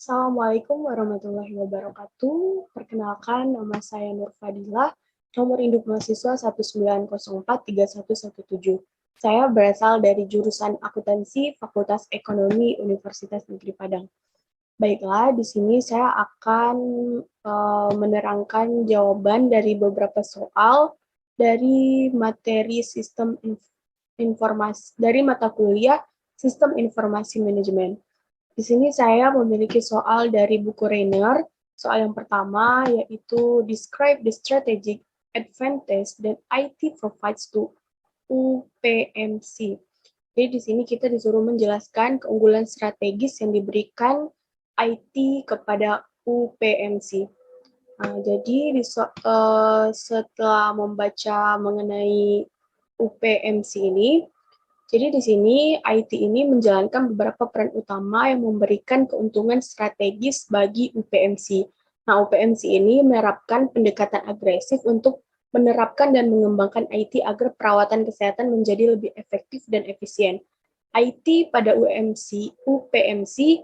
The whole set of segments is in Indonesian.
Assalamualaikum warahmatullahi wabarakatuh. Perkenalkan, nama saya Nur Fadilah, nomor induk mahasiswa 1904317. Saya berasal dari jurusan Akuntansi Fakultas Ekonomi Universitas Negeri Padang. Baiklah, di sini saya akan menerangkan jawaban dari beberapa soal dari materi sistem informasi dari mata kuliah Sistem Informasi Manajemen. Di sini saya memiliki soal dari buku Rainer. Soal yang pertama yaitu Describe the strategic advantage that IT provides to UPMC. Jadi di sini kita disuruh menjelaskan keunggulan strategis yang diberikan IT kepada UPMC. Jadi setelah membaca mengenai UPMC ini, jadi di sini IT ini menjalankan beberapa peran utama yang memberikan keuntungan strategis bagi UPMC. Nah, UPMC ini menerapkan pendekatan agresif untuk menerapkan dan mengembangkan IT agar perawatan kesehatan menjadi lebih efektif dan efisien. IT pada UPMC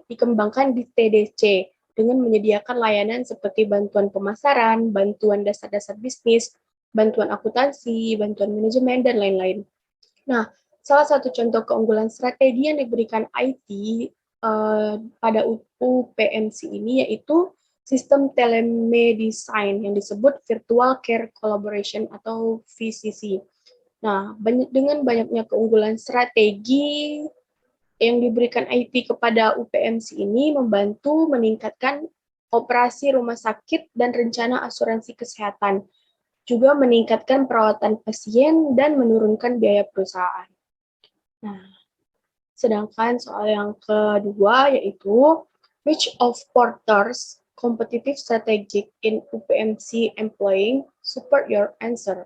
dikembangkan di TDC dengan menyediakan layanan seperti bantuan pemasaran, bantuan dasar-dasar bisnis, bantuan akuntansi, bantuan manajemen, dan lain-lain. Nah, salah satu contoh keunggulan strategi yang diberikan IT pada UPMC ini yaitu sistem telemedicine yang disebut Virtual Care Collaboration atau VCC. Nah, dengan banyaknya keunggulan strategi yang diberikan IT kepada UPMC ini membantu meningkatkan operasi rumah sakit dan rencana asuransi kesehatan, juga meningkatkan perawatan pasien dan menurunkan biaya perusahaan. Nah, sedangkan soal yang kedua yaitu which of Porter's competitive strategic in UPMC employing support your answer.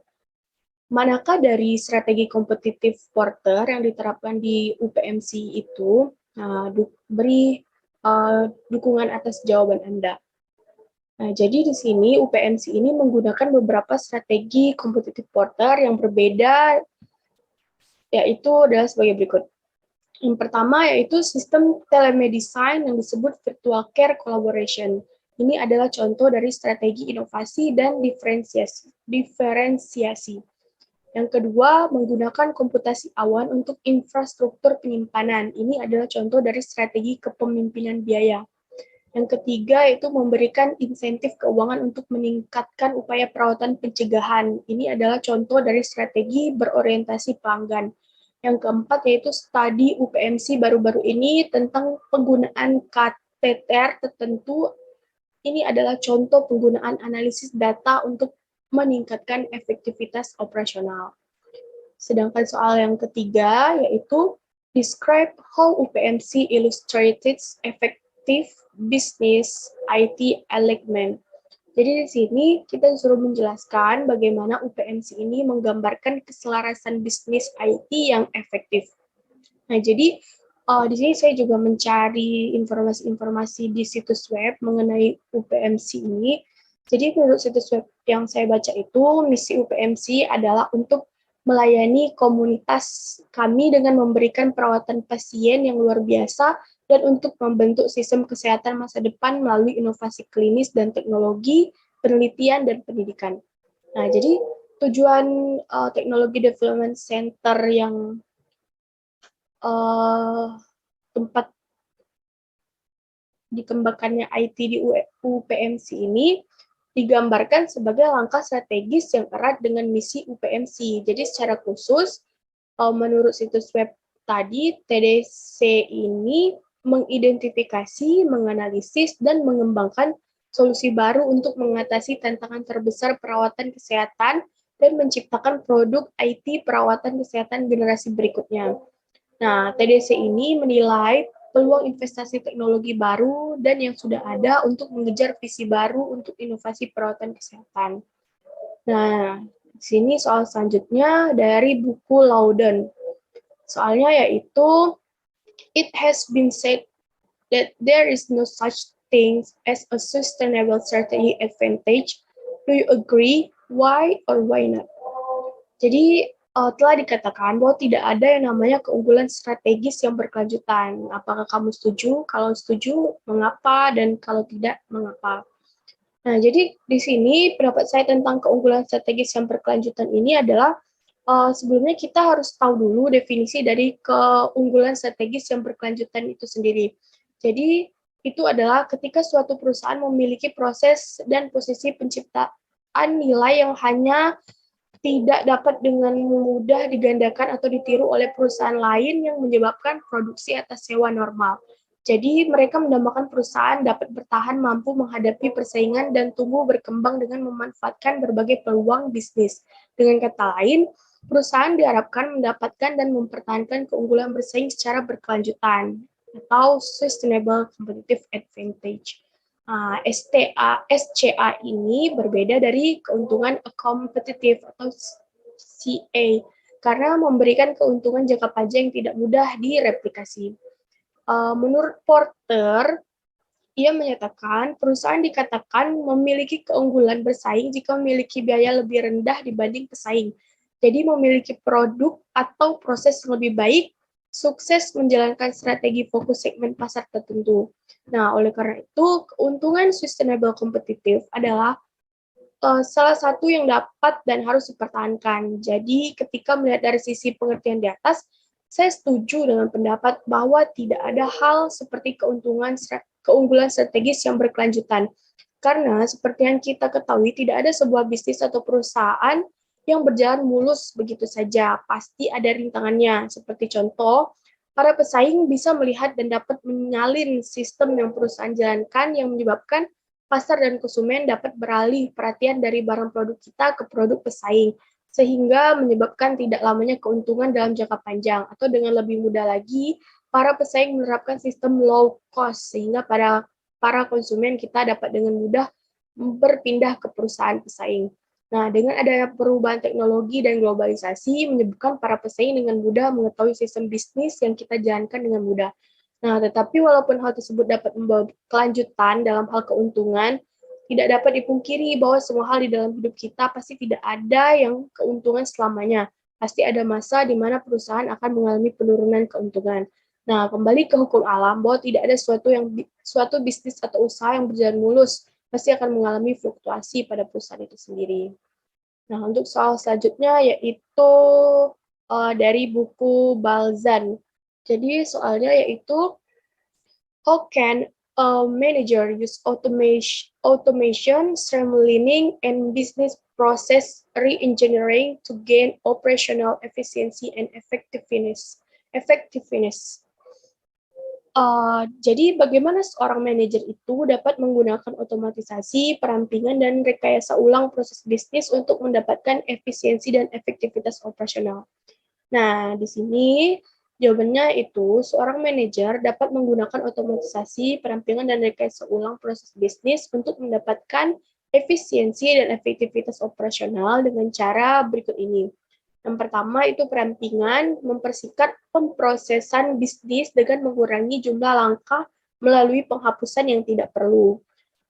Manakah dari strategi kompetitif Porter yang diterapkan di UPMC itu? Beri dukungan atas jawaban Anda. Nah, jadi di sini UPMC ini menggunakan beberapa strategi kompetitif Porter yang berbeda, yaitu adalah sebagai berikut. Yang pertama yaitu sistem telemedicine yang disebut Virtual Care Collaboration. Ini adalah contoh dari strategi inovasi dan diferensiasi. Yang kedua, menggunakan komputasi awan untuk infrastruktur penyimpanan. Ini adalah contoh dari strategi kepemimpinan biaya. Yang ketiga, yaitu memberikan insentif keuangan untuk meningkatkan upaya perawatan pencegahan. Ini adalah contoh dari strategi berorientasi pelanggan. Yang keempat, yaitu studi UPMC baru-baru ini tentang penggunaan kateter tertentu. Ini adalah contoh penggunaan analisis data untuk meningkatkan efektivitas operasional. Sedangkan soal yang ketiga yaitu describe how UPMC illustrates effective business IT alignment. Jadi di sini kita disuruh menjelaskan bagaimana UPMC ini menggambarkan keselarasan bisnis IT yang efektif. Nah, jadi di sini saya juga mencari informasi-informasi di situs web mengenai UPMC ini. Jadi menurut situs web yang saya baca itu, misi UPMC adalah untuk melayani komunitas kami dengan memberikan perawatan pasien yang luar biasa dan untuk membentuk sistem kesehatan masa depan melalui inovasi klinis dan teknologi, penelitian, dan pendidikan. Nah, jadi tujuan Teknologi Development Center yang tempat dikembangkannya IT di UPMC ini digambarkan sebagai langkah strategis yang erat dengan misi UPMC. Jadi secara khusus, menurut situs web tadi, TDC ini mengidentifikasi, menganalisis, dan mengembangkan solusi baru untuk mengatasi tantangan terbesar perawatan kesehatan dan menciptakan produk IT perawatan kesehatan generasi berikutnya. Nah, TDC ini menilai peluang investasi teknologi baru dan yang sudah ada untuk mengejar visi baru untuk inovasi perawatan kesehatan. Nah, di sini soal selanjutnya dari buku Loudon. Soalnya yaitu, it has been said that there is no such thing as a sustainable strategy advantage. Do you agree? Why or why not? Jadi, telah dikatakan bahwa tidak ada yang namanya keunggulan strategis yang berkelanjutan. Apakah kamu setuju? Kalau setuju, mengapa? Dan kalau tidak, mengapa? Nah, jadi di sini pendapat saya tentang keunggulan strategis yang berkelanjutan ini adalah sebelumnya kita harus tahu dulu definisi dari keunggulan strategis yang berkelanjutan itu sendiri. Jadi, itu adalah ketika suatu perusahaan memiliki proses dan posisi penciptaan nilai yang hanya tidak dapat dengan mudah digandakan atau ditiru oleh perusahaan lain yang menyebabkan produksi atas sewa normal. Jadi mereka mendambakan perusahaan dapat bertahan mampu menghadapi persaingan dan tumbuh berkembang dengan memanfaatkan berbagai peluang bisnis. Dengan kata lain, perusahaan diharapkan mendapatkan dan mempertahankan keunggulan bersaing secara berkelanjutan atau sustainable competitive advantage. SCA ini berbeda dari keuntungan competitive atau CA karena memberikan keuntungan jangka panjang yang tidak mudah direplikasi. Menurut Porter, ia menyatakan perusahaan dikatakan memiliki keunggulan bersaing jika memiliki biaya lebih rendah dibanding pesaing. Jadi memiliki produk atau proses yang lebih baik, sukses menjalankan strategi fokus segmen pasar tertentu. Nah, oleh karena itu, keuntungan sustainable competitive adalah salah satu yang dapat dan harus dipertahankan. Jadi, ketika melihat dari sisi pengertian di atas, saya setuju dengan pendapat bahwa tidak ada hal seperti keunggulan strategis yang berkelanjutan. Karena seperti yang kita ketahui, tidak ada sebuah bisnis atau perusahaan yang berjalan mulus begitu saja. Pasti ada rintangannya. Seperti contoh, para pesaing bisa melihat dan dapat menyalin sistem yang perusahaan jalankan yang menyebabkan pasar dan konsumen dapat beralih perhatian dari barang produk kita ke produk pesaing, sehingga menyebabkan tidak lamanya keuntungan dalam jangka panjang. Atau dengan lebih mudah lagi, para pesaing menerapkan sistem low cost, sehingga para konsumen kita dapat dengan mudah berpindah ke perusahaan pesaing. Nah, dengan adanya perubahan teknologi dan globalisasi, menyebabkan para pesaing dengan mudah mengetahui sistem bisnis yang kita jalankan dengan mudah. Nah, tetapi walaupun hal tersebut dapat membawa kelanjutan dalam hal keuntungan, tidak dapat dipungkiri bahwa semua hal di dalam hidup kita pasti tidak ada yang keuntungan selamanya. Pasti ada masa di mana perusahaan akan mengalami penurunan keuntungan. Nah, kembali ke hukum alam bahwa tidak ada suatu bisnis atau usaha yang berjalan mulus, pasti akan mengalami fluktuasi pada perusahaan itu sendiri. Nah, untuk soal selanjutnya yaitu dari buku Balzan. Jadi soalnya yaitu how can a manager use automation, streamlining, and business process re-engineering to gain operational efficiency and effectiveness. Jadi bagaimana seorang manajer itu dapat menggunakan otomatisasi, perampingan, dan rekayasa ulang proses bisnis untuk mendapatkan efisiensi dan efektivitas operasional. Nah, di sini jawabannya itu seorang manajer dapat menggunakan otomatisasi, perampingan, dan rekayasa ulang proses bisnis untuk mendapatkan efisiensi dan efektivitas operasional dengan cara berikut ini. Yang pertama itu perampingan, mempersingkat pemrosesan bisnis dengan mengurangi jumlah langkah melalui penghapusan yang tidak perlu.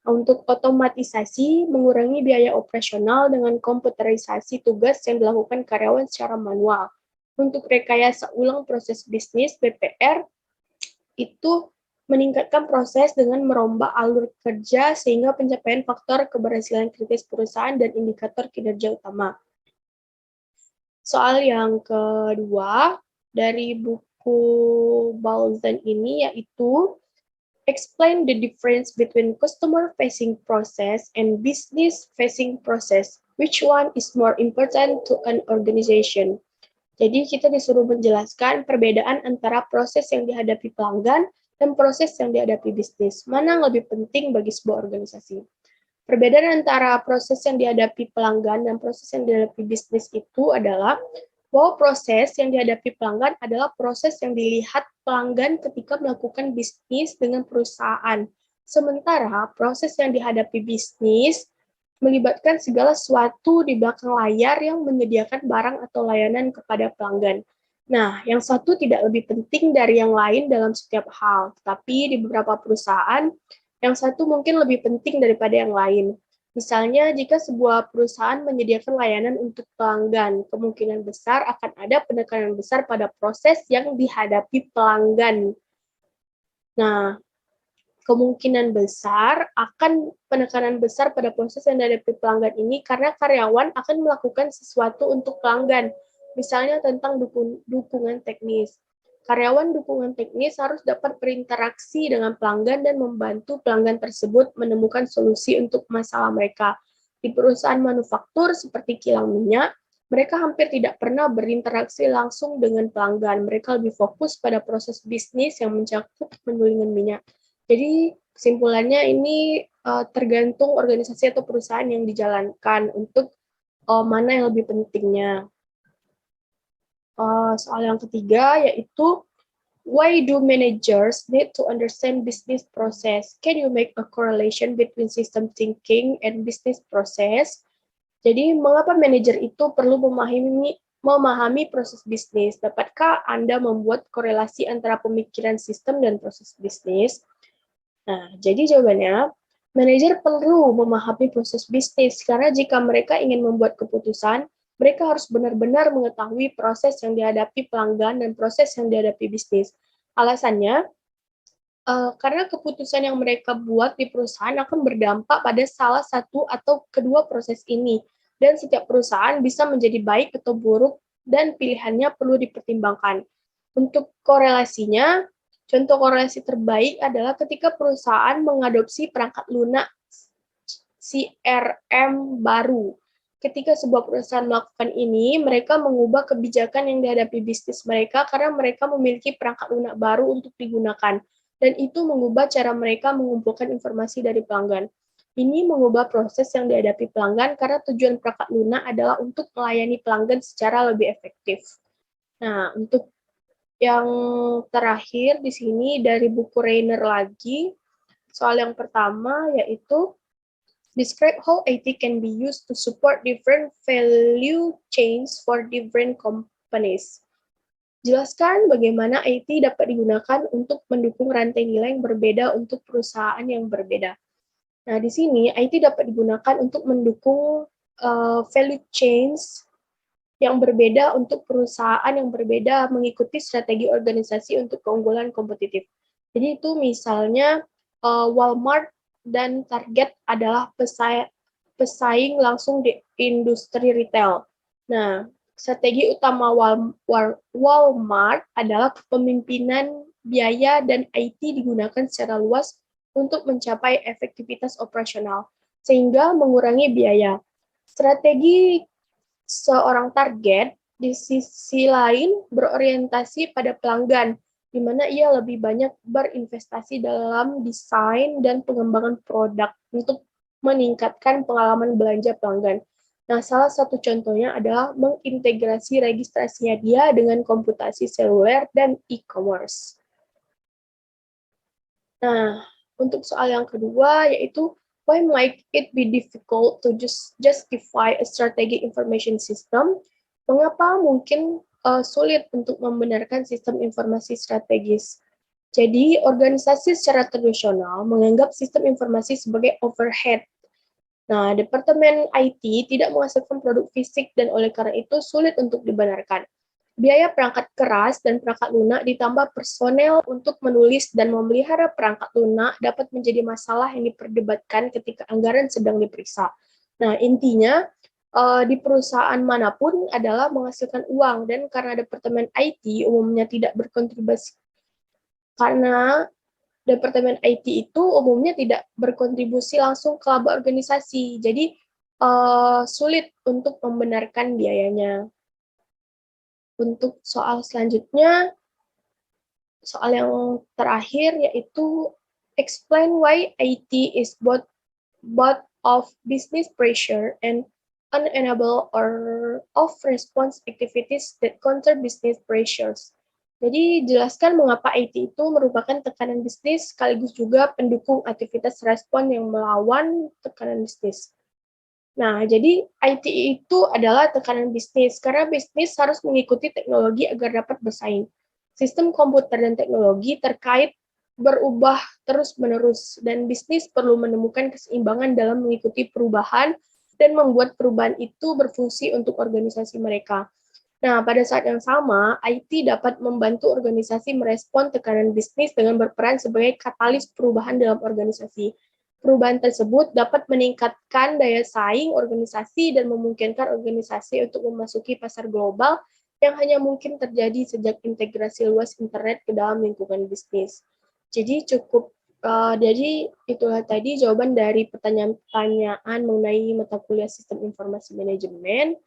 Untuk otomatisasi, mengurangi biaya operasional dengan komputerisasi tugas yang dilakukan karyawan secara manual. Untuk rekayasa ulang proses bisnis (BPR), itu meningkatkan proses dengan merombak alur kerja sehingga pencapaian faktor keberhasilan kritis perusahaan dan indikator kinerja utama. Soal yang kedua dari buku Balzan ini yaitu explain the difference between customer-facing process and business-facing process. Which one is more important to an organization? Jadi kita disuruh menjelaskan perbedaan antara proses yang dihadapi pelanggan dan proses yang dihadapi bisnis. Mana yang lebih penting bagi sebuah organisasi? Perbedaan antara proses yang dihadapi pelanggan dan proses yang dihadapi bisnis itu adalah bahwa proses yang dihadapi pelanggan adalah proses yang dilihat pelanggan ketika melakukan bisnis dengan perusahaan. Sementara proses yang dihadapi bisnis melibatkan segala sesuatu di belakang layar yang menyediakan barang atau layanan kepada pelanggan. Nah, yang satu tidak lebih penting dari yang lain dalam setiap hal, tetapi di beberapa perusahaan, yang satu mungkin lebih penting daripada yang lain. Misalnya, jika sebuah perusahaan menyediakan layanan untuk pelanggan, kemungkinan besar akan ada penekanan besar pada proses yang dihadapi pelanggan. Nah, kemungkinan besar akan penekanan besar pada proses yang dihadapi pelanggan ini karena karyawan akan melakukan sesuatu untuk pelanggan, misalnya tentang dukungan teknis. Karyawan dukungan teknis harus dapat berinteraksi dengan pelanggan dan membantu pelanggan tersebut menemukan solusi untuk masalah mereka. Di perusahaan manufaktur seperti kilang minyak, mereka hampir tidak pernah berinteraksi langsung dengan pelanggan. Mereka lebih fokus pada proses bisnis yang mencakup penyulingan minyak. Jadi kesimpulannya ini tergantung organisasi atau perusahaan yang dijalankan untuk mana yang lebih pentingnya. Soal yang ketiga yaitu why do managers need to understand business process? Can you make a correlation between system thinking and business process? Jadi, mengapa manajer itu perlu memahami proses bisnis? Dapatkah Anda membuat korelasi antara pemikiran sistem dan proses bisnis? Nah, jadi jawabannya, manajer perlu memahami proses bisnis karena jika mereka ingin membuat keputusan, mereka harus benar-benar mengetahui proses yang dihadapi pelanggan dan proses yang dihadapi bisnis. Alasannya, karena keputusan yang mereka buat di perusahaan akan berdampak pada salah satu atau kedua proses ini, dan setiap perusahaan bisa menjadi baik atau buruk, dan pilihannya perlu dipertimbangkan. Untuk korelasinya, contoh korelasi terbaik adalah ketika perusahaan mengadopsi perangkat lunak CRM baru. Ketika sebuah perusahaan melakukan ini, mereka mengubah kebijakan yang dihadapi bisnis mereka karena mereka memiliki perangkat lunak baru untuk digunakan, dan itu mengubah cara mereka mengumpulkan informasi dari pelanggan. Ini mengubah proses yang dihadapi pelanggan karena tujuan perangkat lunak adalah untuk melayani pelanggan secara lebih efektif. Nah, untuk yang terakhir di sini dari buku Rainer lagi, soal yang pertama yaitu describe how IT can be used to support different value chains for different companies. Jelaskan bagaimana IT dapat digunakan untuk mendukung rantai nilai yang berbeda untuk perusahaan yang berbeda. Nah, di sini IT dapat digunakan untuk mendukung value chains yang berbeda untuk perusahaan yang berbeda mengikuti strategi organisasi untuk keunggulan kompetitif. Jadi itu misalnya Walmart dan Target adalah pesaing langsung di industri retail. Nah, strategi utama Walmart adalah kepemimpinan biaya dan IT digunakan secara luas untuk mencapai efektivitas operasional, sehingga mengurangi biaya. Strategi seorang target di sisi lain berorientasi pada pelanggan, di mana ia lebih banyak berinvestasi dalam desain dan pengembangan produk untuk meningkatkan pengalaman belanja pelanggan. Nah, salah satu contohnya adalah mengintegrasi registrasinya dia dengan komputasi seluler dan e-commerce. Nah, untuk soal yang kedua yaitu why might it be difficult to justify a strategic information system? Mengapa mungkin sulit untuk membenarkan sistem informasi strategis? Jadi, organisasi secara tradisional menganggap sistem informasi sebagai overhead. Nah, Departemen IT tidak menghasilkan produk fisik dan oleh karena itu sulit untuk dibenarkan. Biaya perangkat keras dan perangkat lunak ditambah personel untuk menulis dan memelihara perangkat lunak dapat menjadi masalah yang diperdebatkan ketika anggaran sedang diperiksa. Nah, intinya di perusahaan manapun adalah menghasilkan uang, dan karena Departemen IT umumnya tidak berkontribusi, karena Departemen IT itu umumnya tidak berkontribusi langsung ke laba organisasi, jadi sulit untuk membenarkan biayanya. Untuk soal selanjutnya, soal yang terakhir yaitu explain why IT is both of business pressure and unenable or of response activities that counter business pressures. Jadi jelaskan mengapa IT itu merupakan tekanan bisnis sekaligus juga pendukung aktivitas respon yang melawan tekanan bisnis. Nah, jadi IT itu adalah tekanan bisnis, karena bisnis harus mengikuti teknologi agar dapat bersaing. Sistem komputer dan teknologi terkait berubah terus-menerus, dan bisnis perlu menemukan keseimbangan dalam mengikuti perubahan dan membuat perubahan itu berfungsi untuk organisasi mereka. Nah, pada saat yang sama, IT dapat membantu organisasi merespon tekanan bisnis dengan berperan sebagai katalis perubahan dalam organisasi. Perubahan tersebut dapat meningkatkan daya saing organisasi dan memungkinkan organisasi untuk memasuki pasar global yang hanya mungkin terjadi sejak integrasi luas internet ke dalam lingkungan bisnis. Jadi itulah tadi jawaban dari pertanyaan-pertanyaan mengenai mata kuliah Sistem Informasi Manajemen.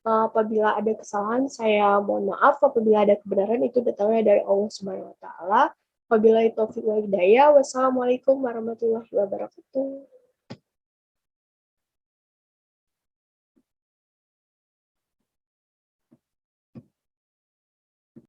Apabila ada kesalahan, saya mohon maaf. Apabila ada kebenaran, itu datangnya dari Allah Subhanahu wa Ta'ala. Apabila itu taufiq wal hidayah, wassalamualaikum warahmatullahi wabarakatuh.